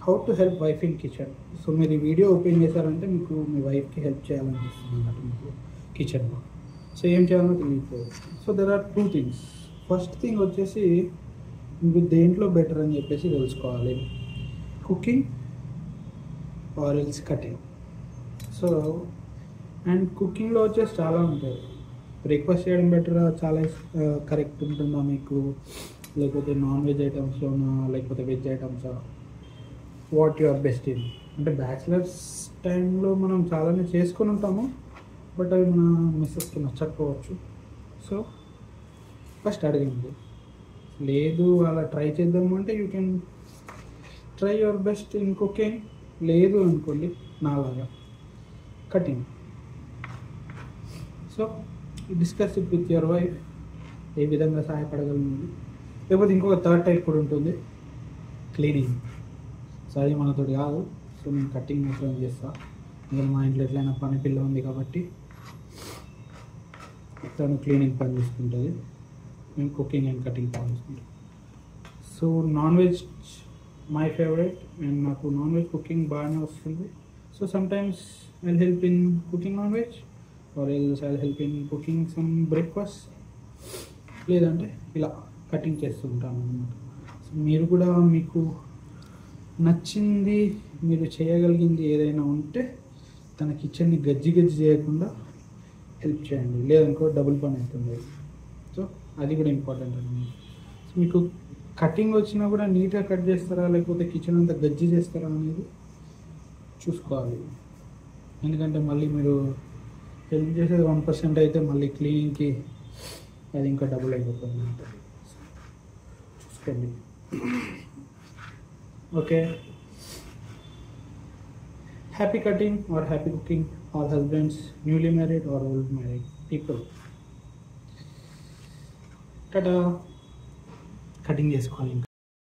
How to help wife in kitchen. So మీరు ఈ video open చేశారంటే మీకు మీ వైఫ్కి హెల్ప్ చేయాలనిపిస్తుంది అన్నట్టు మీకు కిచెన్లో. సో ఏం చేయాలో తెలియట్లేదు. So there are two things. First thing వచ్చేసి మీకు దేంట్లో బెటర్ అని చెప్పేసి తెలుసుకోవాలి, cooking or else cutting. So and కుకింగ్లో వచ్చేసి చాలా ఉంటాయి. బ్రేక్ఫాస్ట్ చేయడం బెటరా, చాలా కరెక్ట్ ఉంటుందా మీకు, లేకపోతే నాన్ వెజ్ ఐటమ్స్లోనా లేకపోతే వెజ్ ఐటమ్సా, what you are best in. అంటే బ్యాచిలర్స్ టైంలో మనం చాలానే చేసుకొని ఉంటాము, బట్ అవి మన మిస్సెస్కి నచ్చకపోవచ్చు. సో ఫస్ట్ అడిగింది లేదు అలా ట్రై చేద్దాము అంటే you can try your best in cooking. లేదు అనుకోండి నాలాగా cutting. So discuss it with your wife ఏ విధంగా సహాయపడగలిగింది. లేకపోతే ఇంకొక థర్డ్ టైప్ కూడా ఉంటుంది, క్లీనింగ్. సో అది మనతో కాదు. సో నేను కటింగ్ మాత్రం చేస్తాను. ఇంకా మా ఇంట్లో ఎట్లయినా పని పిల్ల ఉంది కాబట్టి తను క్లీనింగ్ పని చేసుకుంటుంది, మేము కుకింగ్ అండ్ కటింగ్ పని చేసుకుంటాం. So non veg my favourite and నాకు నాన్ వెజ్ కుకింగ్ బాగానే వస్తుంది. So sometimes I help in cooking non veg or else I help in cooking some breakfast, లేదంటే ఇలా కటింగ్ చేస్తూ ఉంటాను అన్నమాట. సో మీరు కూడా మీకు నచ్చింది మీరు చేయగలిగింది ఏదైనా ఉంటే తన కిచెన్ని గజ్జి చేయకుండా హెల్ప్ చేయండి, లేదనుకో డబుల్ పని అవుతుంది. సో అది కూడా ఇంపార్టెంట్ అండి. సో మీకు కటింగ్ వచ్చినా కూడా నీట్గా కట్ చేస్తారా లేకపోతే కిచెన్ అంతా గజ్జి చేస్తారా అనేది చూసుకోవాలి. ఎందుకంటే మళ్ళీ మీరు హెల్ప్ చేసేది 1% అయితే మళ్ళీ క్లీనింగ్కి అది ఇంకా డబుల్ అయిపోతుంది అంట. చూసుకోండి. Okay, happy cutting or happy cooking, all husbands, newly married or old married people. Tata. Cutting చేసుకోవాలి.